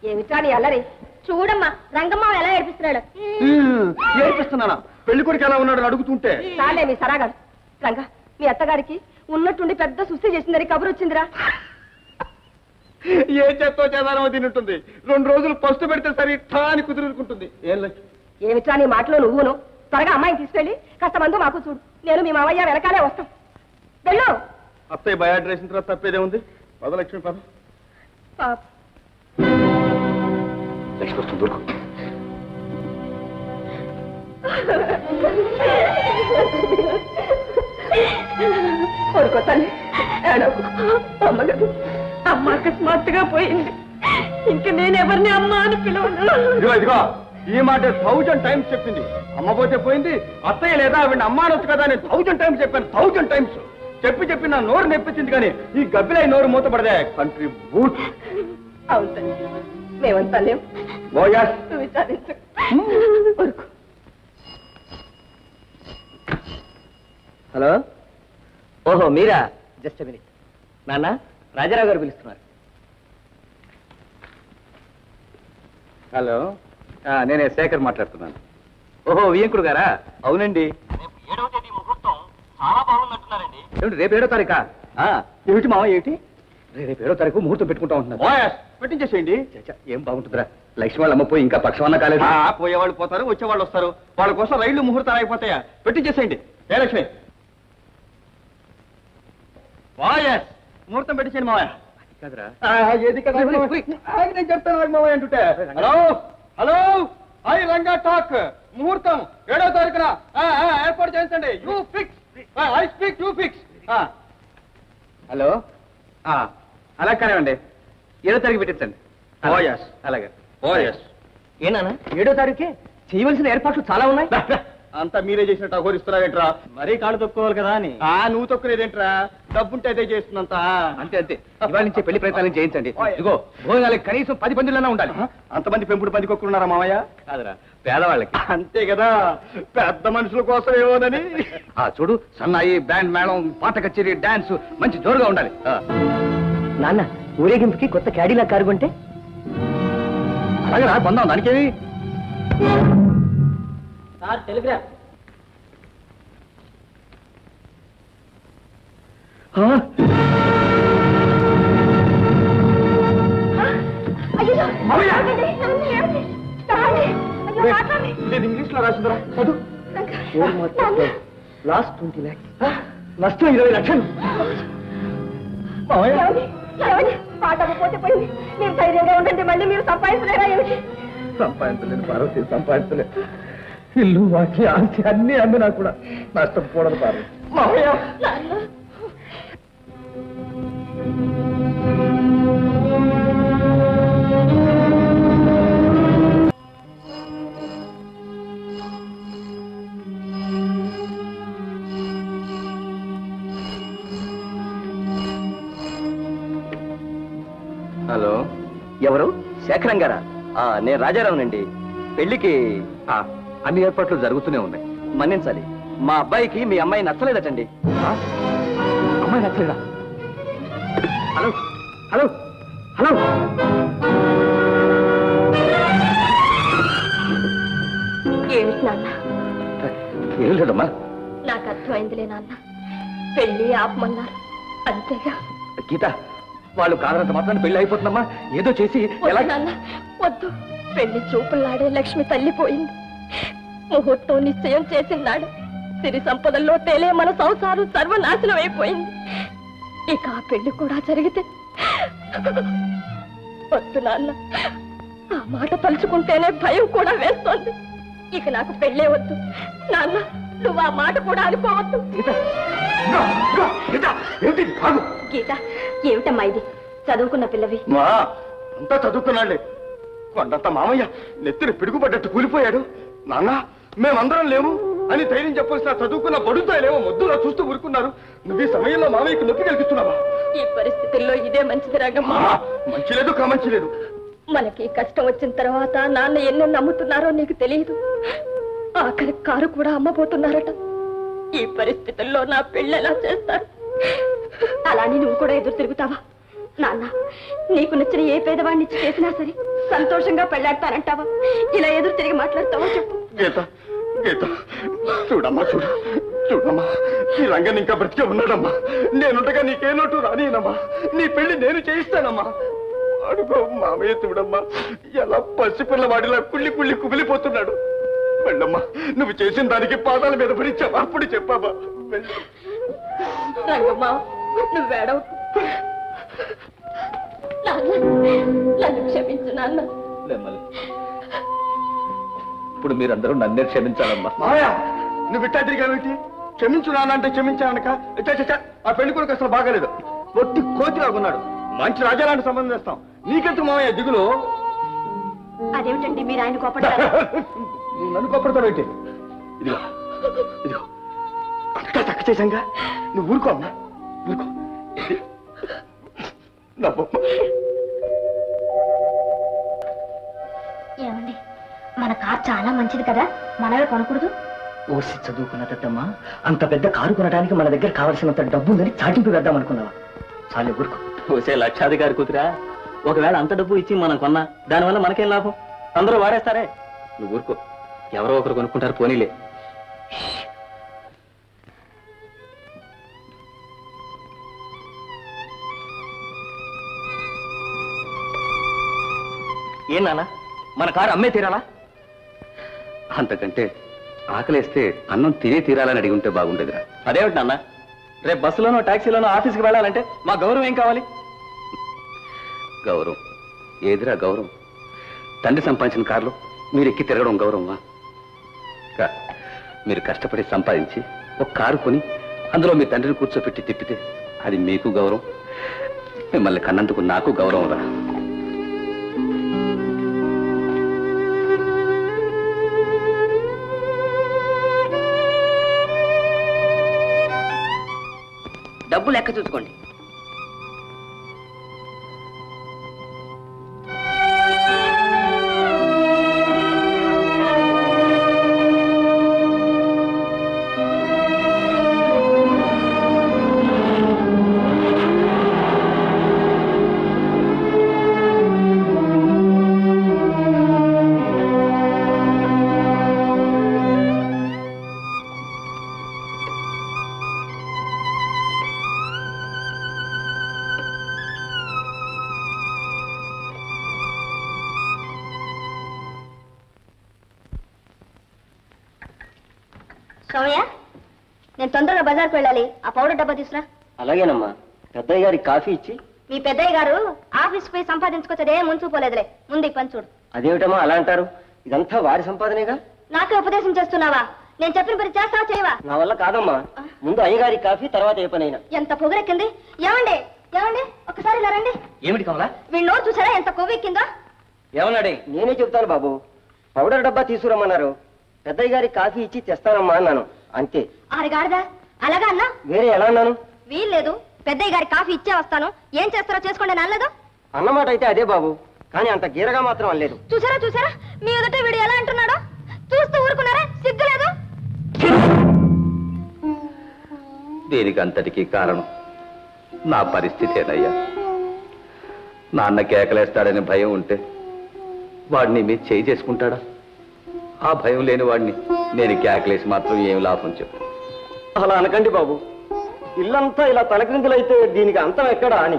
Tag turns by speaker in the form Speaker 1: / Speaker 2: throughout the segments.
Speaker 1: ఏమిటా నీ అల్లరి? చూడమ్మా రంగమ్మ ఎలా ఏడిపిస్తున్నాడు.
Speaker 2: ఏడిపిస్తున్నానా? పెళ్లి కొడుకు ఎలా ఉన్నాడు అడుగుతుంటే
Speaker 1: చాలే మీ సరాగాడు. రంగా, మీ అత్తగారికి ఉన్నట్టుండి పెద్ద సుస్థి చేసిందని కబురు వచ్చిందిరా.
Speaker 2: ఏం చేస్తో చేదానో తింటుంది. 2 రోజులు పస్తు పెడితే సరి ఠాని కుదురుకుంటుంది.
Speaker 1: ఏమిటా నీ మాటలో నువ్వును? త్వరగా అమ్మాయిని తీసుకెళ్ళి కాస్త మందు మాకు చూడు. నేను మీ మావయ్య వెనకాలే వస్తాం. వెళ్ళు.
Speaker 2: అత్తయ్య బయాడ్ వేసిన తర్వాత తప్పేదే ఉంది. పదలక్ష్మి పద. లక్ష్మి వస్తుంది దొరుకు.
Speaker 1: కొడుకో తల్లి, అమ్మగారు అమ్మ అకస్మాత్తుగా పోయింది. ఇంక నేనెవరిని అమ్మ అని పిలవను.
Speaker 2: ఇదిగో ఈ మాట 1000 టైమ్స్ చెప్పింది. అమ్మ పోతే పోయింది, అత్తయ్య లేదా ఆవిడ అమ్మ అనొచ్చు కదా అని 1000 టైమ్స్ చెప్పాను. 1000 టైమ్స్ చెప్పి నా నోరు నెప్పించింది. కానీ ఈ గబ్బిలా నోరు మూతపడదే కంట్రీ బూట్.
Speaker 1: అవును తల్లి, మేమంతా లేవు. విచారించు.
Speaker 3: హలో, ఓహో మీరా? Just minute. నాన్న, రాజారావు గారు పిలుస్తున్నారు.
Speaker 2: హలో, నేనే శేఖర్ మాట్లాడుతున్నాను.
Speaker 3: ఓహో వియంకుడు గారా?
Speaker 2: అవునండి.
Speaker 3: రేపు 7వ తేదీ ముహూర్తం చాలా బాగుందంటున్నారండి. ఏమిటి రేపు 7వ తారీఖా?
Speaker 2: ఏమిటి మామ ఏమిటి?
Speaker 3: రేపు 7వ తారీఖు ముహూర్తం పెట్టుకుంటా ఉంటున్నారు.
Speaker 2: పెట్టించేసేయండి.
Speaker 3: ఏం బాగుంటుందిరా? లక్ష్మి వాళ్ళ అమ్మ పోయి ఇంకా పక్షమన్నా కాలేదు.
Speaker 2: పోయేవాళ్ళు పోతారు, వచ్చేవాళ్ళు వస్తారు. వాళ్ళ కోసం రైళ్లు ముహూర్తాలు అయిపోతాయా? పెట్టించేసేయండి. ఏ లక్ష్మి, ముహూర్తం పెట్టించండి మావయ్య. ఏది కదా నేను చెప్తాను మావయ్య అంటుంటే. Hello hello, I Ranga talk. ముహూర్తం 7వ తారీఖున ఏర్పాటు చేయించండి. You fix, I speak, you fix.
Speaker 3: Hello, అలా కానివ్వండి. 7వ తారీఖు పెట్టించండి.
Speaker 2: అలాగే.
Speaker 3: ఏనా 7వ తారీఖే చేయవలసిన ఏర్పాట్లు చాలా ఉన్నాయి.
Speaker 2: అంతా మీరే చేసినట్టు అఘోరిస్తున్నావేంట్రా?
Speaker 3: మరీ కాళ్ళు తొక్కుకోవాలి కదా అని.
Speaker 2: నువ్వు తొక్కునేదేంట్రా? డబ్బుంటే అదే చేస్తున్నంత.
Speaker 3: అంతే అంతే. ఇవాళ నుంచే పెళ్లి ప్రయత్నాలు చేయించండి. ఇదిగో భోజనాలకి కనీసం 10 పందిళ్ళన్నా ఉండాలి.
Speaker 2: అంతమంది పెంపుడు పందికొక్కున్నారా మామయ్య?
Speaker 3: కాదురా, పేదవాళ్ళకి.
Speaker 2: అంతే కదా, పెద్ద మనుషుల కోసం ఏమోనని.
Speaker 3: చూడు, సన్నాయి, బ్యాండ్ మేళం, పాట కచేరీ, డాన్స్ మంచి జోరుగా ఉండాలి. నాన్న, ఊరేగింపుకి కొత్త క్యాడీలా కారు కొంటే అలాగే పొందాం. దానికేమి టెలిగ్రామ్.
Speaker 2: ఇంగ్లీష్ లో రాసిందిరా.
Speaker 3: లాస్ట్ 20 lakhs, నష్టం 20 లక్షలు.
Speaker 1: పాట పోతే పోయింది. మేము ధైర్యంగా ఉండండి. మళ్ళీ మీరు సంపాదించలేరా? ఏమిటి
Speaker 2: సంపాదించలేదు పార్వతి, సంపాదించలేదు. ఇల్లు వాకి ఆస్తి అన్ని అమ్మినా కూడా నష్టం కూడదు పార్వతి. మావయ్య,
Speaker 3: హలో, ఎవరు? శేఖరం గారా? నేను రాజారావునండి. పెళ్లికి అన్ని ఏర్పాట్లు జరుగుతూనే ఉన్నాయి. మన్నించాలి, మా అబ్బాయికి మీ అమ్మాయి నచ్చలేదటండి. అమ్మాయి నచ్చలేదా? హలో హలో హలో,
Speaker 1: ఏమిటి నాన్న?
Speaker 3: ఏం లేదమ్మా.
Speaker 1: నాకు అర్థమైందిలే నాన్న. పెళ్లి ఆపమన్నారు అంతేగా.
Speaker 3: గీత, వాళ్ళు కాదనంత మాత్రాన్ని పెళ్లి అయిపోతుందమ్మా. ఏదో చేసి ఎలా?
Speaker 1: నాన్న వద్దు. పెళ్లి చూపులాడే లక్ష్మి తల్లిపోయింది. ముహూర్తం నిశ్చయం చేసినాడు. సిరి సంపదల్లో తేలే మన సంసారం సర్వనాశనం అయిపోయింది. ఇక ఆ పెళ్లి కూడా జరిగితే వద్దు నాన్న. ఆ మాట తలుచుకుంటేనే భయం కూడా వేస్తోంది. ఇక నాకు పెళ్ళే వద్దు నాన్న. నువ్వు ఆ మాట కూడా అనుకోవద్దు. గీత, ఏమిటమ్మా ఇది? చదువుకున్న పిల్లవి.
Speaker 2: అంతా చదువుకున్నాడులే. కొండంత మామయ్య నెత్తిన పిడుగుపడ్డట్టు కూలిపోయాడు. నాన్న, మేమందరం లేము అని ధైర్యం చెప్పాల్సిన చదువుకున్న బడుతాయిలేమో మొద్దులా చూస్తూ ఊరుకున్నారు. నువ్వు ఈ సమయంలో మామయ్యకు నొప్పి కలిగిస్తున్నావా?
Speaker 1: ఈ పరిస్థితుల్లో ఇదే మంచిది రంగమ్మ.
Speaker 2: మంచి లేదు, కామంచి లేదు.
Speaker 1: మనకి కష్టం వచ్చిన తర్వాత నాన్న ఎన్నో నమ్ముతున్నారో నీకు తెలియదు. ఆఖరి కారు కూడా అమ్మబోతున్నారట. ఈ పరిస్థితుల్లో నా పెళ్ళెలా చేస్తారు? అలానే నువ్వు కూడా ఎదురు తిరుగుతావా? నాన్న నీకు నచ్చిన ఏ పేదవాడిని ఇచ్చి చేసినా సరే సంతోషంగా పెళ్లాడతానంటావా? ఇలా ఎదురు తిరిగి మాట్లాడతావా చెప్పు.
Speaker 2: గీత గీత చూడమ్మా చూడమ్మా ఈ రంగం ఇంకా బ్రతికే ఉన్నాడమ్మా. నేనుండగా నీకే లోటు రానియనమ్మా. నీ పెళ్లి నేను చేయిస్తానమ్మా. అడుగో మామయ్య చూడమ్మా ఎలా పసిపిల్లవాడిలా కుళ్ళి కుమిలిపోతున్నాడు. వెళ్ళమ్మా, నువ్వు చేసిన దానికి పాదాల మీద పడిచ్చావా? అప్పుడు చెప్పావా?
Speaker 1: రంగమ్మా నువ్వేడవు. నన్ను క్షమించు నాన్న.
Speaker 3: ఇప్పుడు మీరందరూ నన్నే క్షమించాలమ్మా.
Speaker 2: మామయ్య నువ్వు ఇట్టా తిరిగావేంటి? క్షమించు నాన్న అంటే క్షమించానక ఆ పెళ్లి కొడుకు అసలు బాగాలేదు. ఒట్టి కోతిలాగున్నాడు. మంచి రాజాలాంటి సంబంధం చేస్తాం. నీకెందుకు మామయ్య దిగులు?
Speaker 1: అదేమిటండి మీరు ఆయన కోపడతారు?
Speaker 2: నువ్వు నన్ను కోపడతావేంటి? ఇదిగో ఇదిగో అంతా చక్క చేశాంగా. నువ్వు ఊరుకో అమ్మా, ఊరుకో.
Speaker 1: ఏమండి మన కార్ చాలా మంచిది కదా, మనమే కొనకూడదు?
Speaker 4: ఓసి చదువుకున్నదమ్మా, అంత పెద్ద కారు కొనడానికి మన దగ్గర కావలసినంత డబ్బు ఉందని చాటింపు వేద్దాం అనుకున్నావా? చాలే ఊరుకో.
Speaker 3: ఓసే లక్షాధికారి కూతురా, ఒకవేళ అంత డబ్బు ఇచ్చి మనం కొన్నా దానివల్ల మనకేం లాభం? అందరూ వాడేస్తారే. నువ్వు ఊరుకో, ఎవరో ఒకరు కొనుక్కుంటారు, పోనీలే. ఏం నాన్న, మన కారు అమ్మే తీరాలా? అంతకంటే ఆకలేస్తే అన్నం తినే తీరాలని అడిగి ఉంటే బాగుండేదిరా. అదేమిటి నాన్న, రేపు బస్సులోనో టాక్సీలోనో ఆఫీస్కి వెళ్ళాలంటే మా గౌరవం ఏం కావాలి? గౌరవం ఏదిరా గౌరవం? తండ్రి సంపాదించిన కారులో మీరు ఎక్కి తిరగడం గౌరవమా? మీరు కష్టపడి సంపాదించి ఒక కారు కొని అందులో మీ తండ్రిని కూర్చోపెట్టి తిప్పితే అది మీకు గౌరవం. మిమ్మల్ని కన్నందుకు నాకు గౌరవం రా.
Speaker 4: డబ్బు లెక్క చూసుకోండి.
Speaker 1: సోమయ్య, నేను తొందరగా బజార్కు వెళ్ళాలి. ఆ పౌడర్ డబ్బా తీసురా.
Speaker 4: అలాగేనమ్మా. పెద్దయ్య గారికి కాఫీ ఇచ్చి.
Speaker 1: మీ పెద్దయ్య గారు ఆఫీస్ పోయి సంపాదించుకొచ్చదే ముంచుకోలేదులే. ముందు ఈ పని చూడు.
Speaker 4: అదేమిటమ్మా అలా అంటారు? ఇదంతా వారి సంపాదనేగా.
Speaker 1: నాకే ఉపదేశం చేస్తున్నావా? నేను చెప్పిన పని చేస్తావా చేయవా?
Speaker 4: నా వల్ల కాదమ్మా. ముందు అయ్యగారి కాఫీ, తర్వాత ఏ పనైనా.
Speaker 1: ఎంత పొగరెక్కింది! ఏమండి ఏమండి ఒక్కసారి ఇలా రండి.
Speaker 4: ఏమిటి కమలా?
Speaker 1: వీళ్ళ నోరు చూసారా ఎంత కొవ్వెక్కిందో?
Speaker 4: ఏమన్నాడే? నేనే చెప్తాను బాబు. పౌడర్ డబ్బా తీసుకురమ్మన్నారు. పెద్దయ్య గారికి కాఫీ ఇచ్చి తెస్తానమ్మా అన్నాను, అంతే.
Speaker 1: ఆరుగాడదా అలాగా అన్నా?
Speaker 4: వేరే ఎలా అన్నాను?
Speaker 1: వీల్లేదు. పెద్దయ్య గారి కాఫీ ఇచ్చే వస్తాను, ఏం చేస్తారో చేసుకోండి అనలేదు.
Speaker 4: అన్నమాట అయితే అదే బాబు, కానీ అంత గీరగా మాత్రం అనలేదు.
Speaker 1: చూసారా చూసారా మీ ఎదుట వీడు ఎలా అంటున్నాడో? చూస్తూ ఊరుకున్నారా? సిగ్గులేదు?
Speaker 3: దీనికి అంతటికీ కారణం నా పరిస్థితేనయ్యా. నాన్న కేకలేస్తాడని భయం ఉంటే వాడిని మీరు చేయి చేసుకుంటాడా? ఆ భయం లేని వాడిని నేను కేకలేసి మాత్రం ఏం లాభం చెప్పు.
Speaker 4: అలా అనకండి బాబు. ఇల్లంతా ఇలా తలక్రిందులైతే దీనికి అంతం ఎక్కడా అని.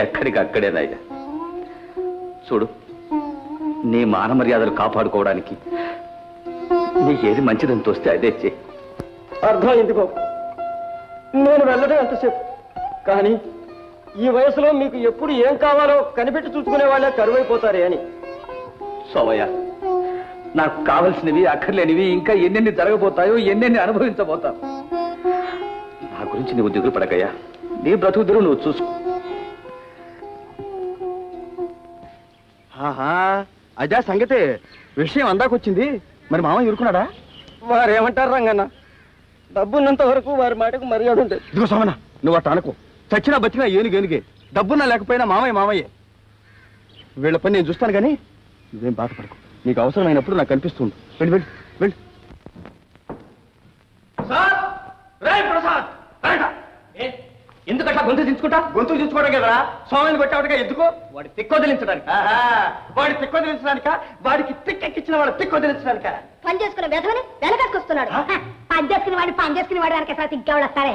Speaker 3: ఎక్కడికక్కడేనయ్యా. చూడు, నీ మాన మర్యాదలు కాపాడుకోవడానికి నీకేది మంచిదని తోస్తే అదే చేయి.
Speaker 4: అర్థమైంది బాబు. నేను వెళ్ళడం ఎంతసేపు, కానీ ఈ వయసులో మీకు ఎప్పుడు ఏం కావాలో కనిపెట్టి చూసుకునే వాళ్ళే కరువైపోతారే అని.
Speaker 3: సోమయ్య, నాకు కావలసినవి అక్కర్లేనివి ఇంకా ఎన్నెన్ని జరగబోతాయో, ఎన్నెన్ని అనుభవించబోతావు. నా గురించి నువ్వు దిగులు పడకయ్యా. నీ బ్రతుకుదురు నువ్వు చూసుకో.
Speaker 2: అదే సంగతి. విషయం అందాకొచ్చింది. మరి మామ ఇరుకున్నాడా?
Speaker 4: వారేమంటారు రంగన్న? డబ్బున్నంత వరకు వారి మాటకు మర్యాద ఉంటుంది.
Speaker 2: ఇదిగో సోమన్న, నువ్వు అట్ట అనుకో. చచ్చినా బతికినా ఏనుగేనుగే. డబ్బున్నా లేకపోయినా మామయ్యే. వీళ్ళ పని నేను చూస్తాను కానీ నువ్వేం బాధపడకు. నీకు అవసరమైనప్పుడు నాకు కనిపిస్తుంది. వెళ్ళి వెళ్ళి వెళ్ళి.
Speaker 3: ఎందుకట్లా
Speaker 2: గొంతు దించుకుంటా గొంతు దించుకోవడం కదరా స్వామిని కొట్టావుగా ఎందుకు వాడి తిక్కొదిలించడానికి వాడి తిక్కొదిలించడానిక వాడికి తిక్కెక్కిచ్చిన వాడు తిక్కొదిలించడానిక
Speaker 1: పని చేసుకునే వెధవని వెనకట్టుకొస్తున్నాడు పని చేసుకునే వాడిని పని చేసుకునే వాడు వెనక తిక్కేవాడు వస్తారే